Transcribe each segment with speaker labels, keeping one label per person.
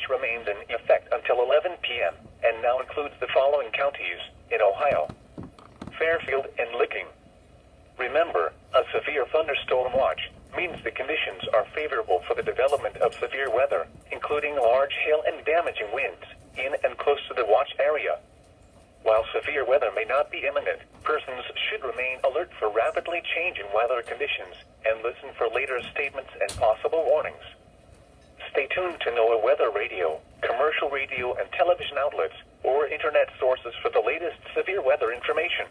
Speaker 1: watch remains in effect until 11 p.m. and now includes the following counties in Ohio: Fairfield and Licking. Remember, a severe thunderstorm watch means the conditions are favorable for the development of severe weather, including large hail and damaging winds in and close to the watch area. While severe weather may not be imminent, persons should remain alert for rapidly changing weather conditions and listen for later statements and possible warnings. Stay tuned to NOAA weather radio, commercial radio and television outlets, or internet sources for the latest severe weather information.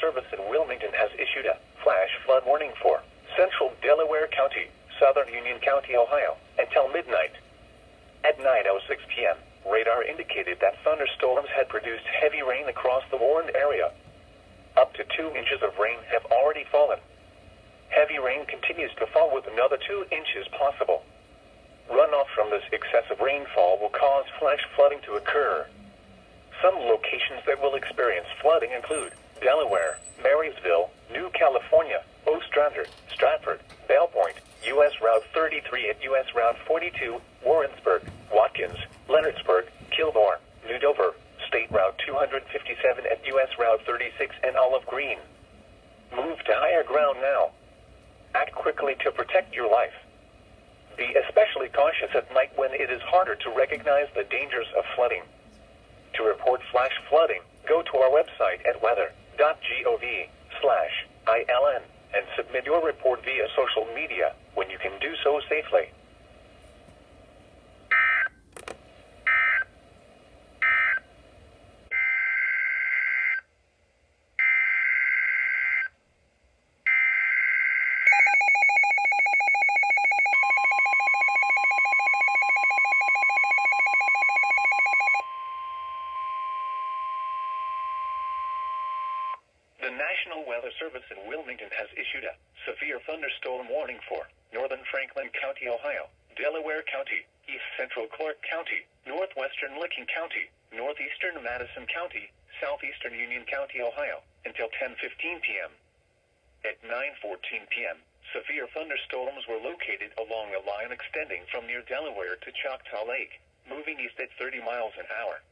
Speaker 1: Service in Wilmington has issued a flash flood warning for central Delaware County, southern Union County, Ohio, until midnight. At 9:06 p.m., radar indicated that thunderstorms had produced heavy rain across the warned area. Up to 2 inches of rain have already fallen. Heavy rain continues to fall with another 2 inches possible. Runoff from this excessive rainfall will cause flash flooding to occur. Some locations that will experience flooding include Delaware, Marysville, New California, Ostrander, Stratford, Belle Point, U.S. Route 33 and U.S. Route 42, Warrensburg, Watkins, Leonardsburg, Kilgore, New Dover, State Route 257 and U.S. Route 36 and Olive Green. Move to higher ground now. Act quickly to protect your life. Be especially cautious at night when it is harder to recognize the dangers of flooding. To report flash flooding, go to our website at weather.gov/ILN and submit your report via social media when you can do so safely. The National Weather Service in Wilmington has issued a severe thunderstorm warning for northern Franklin County, Ohio, Delaware County, east central Clark County, northwestern Licking County, northeastern Madison County, southeastern Union County, Ohio, until 10:15 p.m. At 9:14 p.m., severe thunderstorms were located along a line extending from near Delaware to Choctaw Lake, moving east at 30 miles an hour.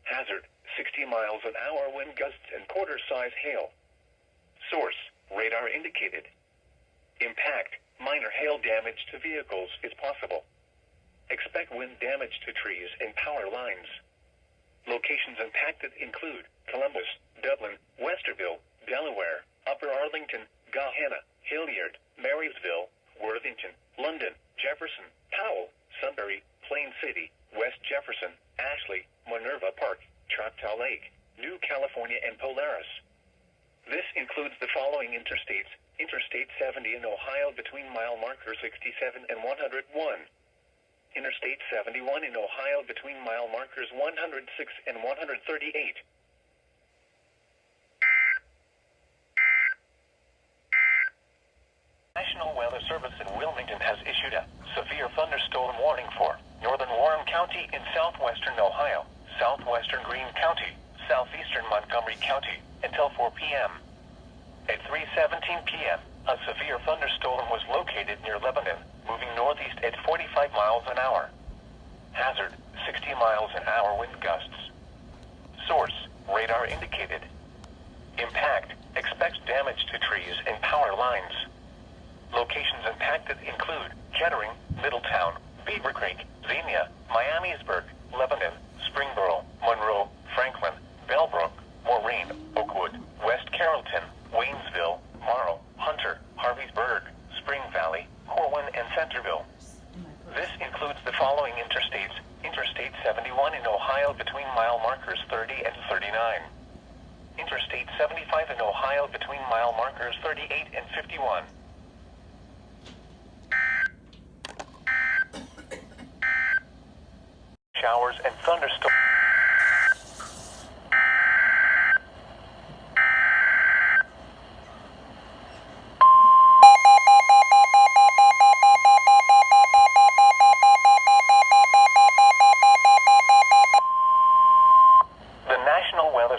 Speaker 1: Hazard, 60 miles an hour wind gusts and quarter-size hail. Source, radar indicated. Impact, minor hail damage to vehicles is possible. Expect wind damage to trees and power lines. Locations impacted include Columbus, Dublin, Westerville, Delaware, Upper Arlington, Gahanna, Hilliard, Marysville, Worthington, London, Jefferson, Powell, Sunbury, Plain City, West Jefferson, Ashley, Minerva Park, Choctaw Lake, New California, and Polaris. This includes the following interstates: Interstate 70 in Ohio between mile marker 67 and 101. Interstate 71 in Ohio between mile markers 106 and 138. National Weather Service in Wilmington has issued a severe thunderstorm warning for northern Warren County in southwestern Ohio, southwestern Greene County, southeastern Montgomery County, until 4 p.m. At 3:17 p.m., a severe thunderstorm was located near Lebanon, moving northeast at 45 miles an hour. Hazard, 60 miles an hour wind gusts. Source, radar indicated. Impact, expect damage to trees and power lines. Locations impacted include Kettering, Middletown, Beaver Creek, Xenia, Miamisburg, Lebanon, Springboro, Monroe, Franklin, Bellbrook, Moraine, Oakwood, West Carrollton, Waynesville, Morrow, Hunter, Harveysburg, Spring Valley, Corwin, and Centerville. This includes the following interstates: Interstate 71 in Ohio between mile markers 30 and 39. Interstate 75 in Ohio between mile markers 38 and 51. Showers and thunderstorms.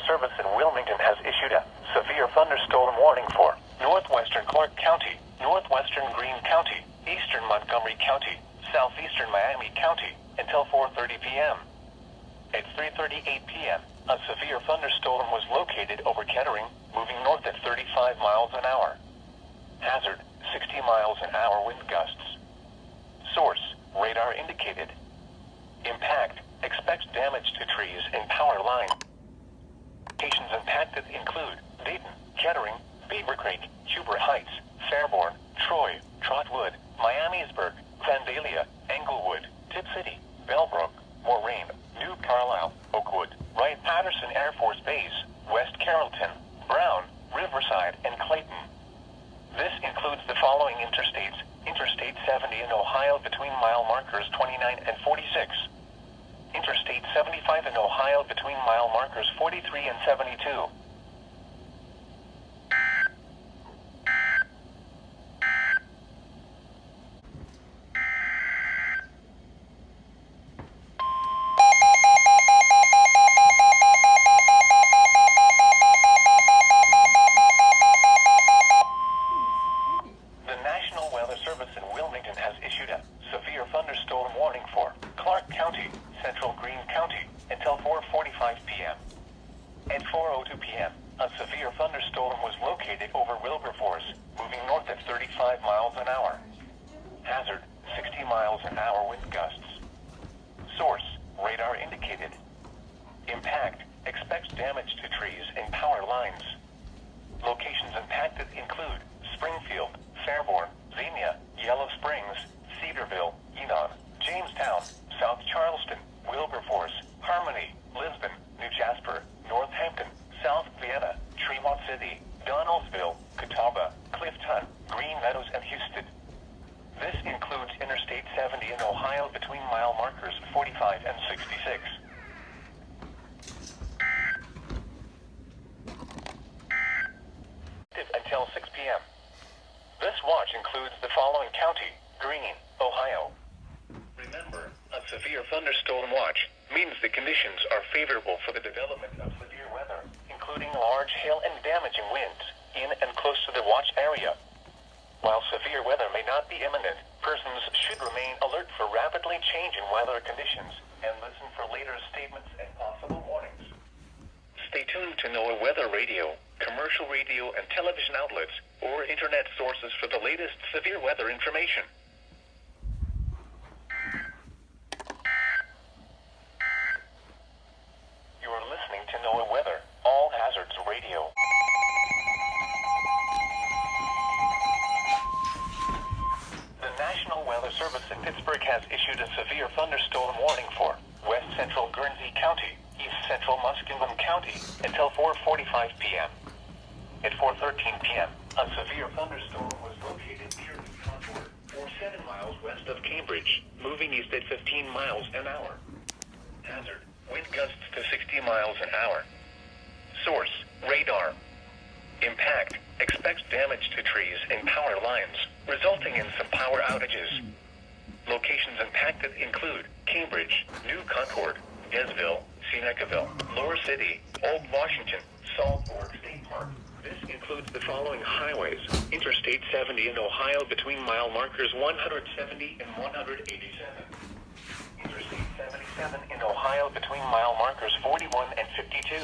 Speaker 1: Service in Wilmington has issued a severe thunderstorm warning for northwestern Clark County, northwestern Greene County, eastern Montgomery County, southeastern Miami County until 4:30 p.m. At 3:38 p.m., a severe thunderstorm was located over Kettering, moving north at 35 miles an hour. Hazard, 60 miles an hour wind gusts. Source, radar indicated. Impact, expects damage to trees and power lines. Locations impacted include Dayton, Kettering, Beaver Creek, Huber Heights, Fairborn, Troy, Trotwood, Miamisburg, Vandalia, Englewood, Tip City, Bellbrook, Moraine, New Carlisle, Oakwood, Wright-Patterson Air Force Base, West Carrollton, Brown, Riverside, and Clayton. This includes the following interstates: Interstate 70 in Ohio between mile markers 29 and 46. Interstate 75 in Ohio between mile markers 43 and 72. The National Weather Service in Wilmington has issued a severe thunderstorm warning for Clark County, Central Greene County, until 4:45 p.m. At 4:02 p.m., a severe thunderstorm was located over Wilberforce, moving north at 35 miles an hour. Hazard, 60 miles an hour wind gusts. Source, radar indicated. Impact, expects damage to trees and power lines. Locations impacted include Springfield, Fairborn, Xenia, Yellow Springs, Cedarville, Enon, Jamestown, South Charleston, Wilberforce, Harmony, Lisbon, New Jasper, Northampton, South Vienna, Tremont City, Donnellsville, Catawba, Clifton, Green Meadows, and Houston. This includes Interstate 70 in Ohio between mile markers 45 and 66. Until 6 p.m. This watch includes the following county: Greene, Ohio. Remember, a severe thunderstorm watch means the conditions are favorable for the development of severe weather, including large hail and damaging winds in and close to the watch area. While severe weather may not be imminent, persons should remain alert for rapidly changing weather conditions and listen for later statements and possible warnings. Stay tuned to NOAA Weather Radio, commercial radio and television outlets, or internet sources for the latest severe weather information. You are listening to NOAA Weather, All Hazards Radio. The National Weather Service in Pittsburgh has issued a severe thunderstorm warning for West Central Guernsey County, East Central Muskegon County until 4:45 p.m. At 4:13 p.m., a severe thunderstorm was located near Concord, or 7 miles west of Cambridge, moving east at 15 miles an hour. Hazard, wind gusts to 60 miles an hour. Source, radar. Impact, expects damage to trees and power lines, resulting in some power outages. Locations impacted include Cambridge, New Concord, Desville, Senecaville, Lower City, Old Washington, Salt Fork State Park. This includes the following highways: Interstate 70 in Ohio between mile markers 170 and 187. Interstate 77 in Ohio between mile markers 41 and 52.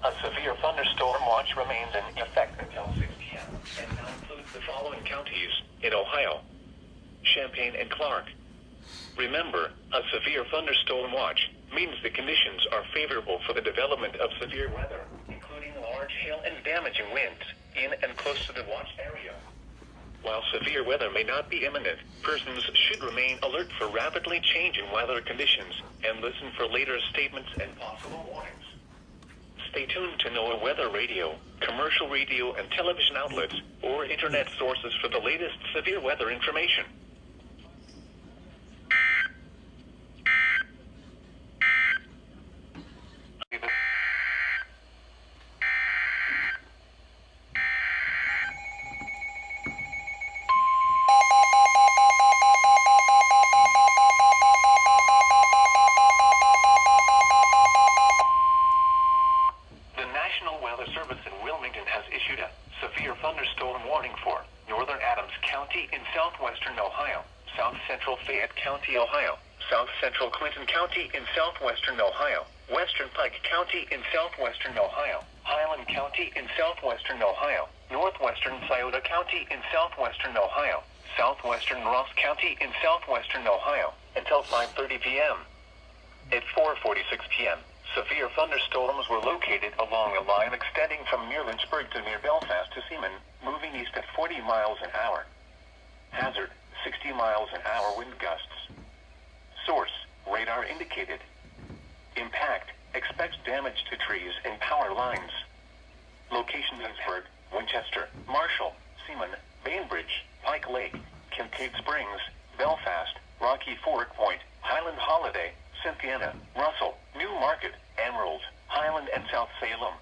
Speaker 1: A severe thunderstorm watch remains in effect until 6 p.m. and now includes the following counties in Ohio: Champaign and Clark. Remember, a severe thunderstorm watch means the conditions are favorable for the development of severe weather, including large hail and damaging winds in and close to the watch area. While severe weather may not be imminent, persons should remain alert for rapidly changing weather conditions and listen for later statements and possible warnings. Stay tuned to NOAA Weather Radio, commercial radio and television outlets, or internet sources for the latest severe weather information. Service in Wilmington has issued a severe thunderstorm warning for northern Adams County in southwestern Ohio, south central Fayette County, Ohio, south central Clinton County in southwestern Ohio, western Pike County in southwestern Ohio, Highland County in southwestern Ohio, northwestern Scioto County in southwestern Ohio, southwestern Ross County in southwestern Ohio, until 5:30 p.m. At 4:46 p.m., severe thunderstorms were located along a line extending from Meerlensburg to near Belfast to Seaman, moving east at 40 miles an hour. Hazard, 60 miles an hour wind gusts. Source, radar indicated. Impact, expects damage to trees and power lines. Location: Pittsburgh, Winchester, Marshall, Seaman, Bainbridge, Pike Lake, Kincaid Springs, Belfast, Rocky Fork Point, Highland Holiday, Cynthiana, Russell, New Market, Emerald, Highland and South Salem.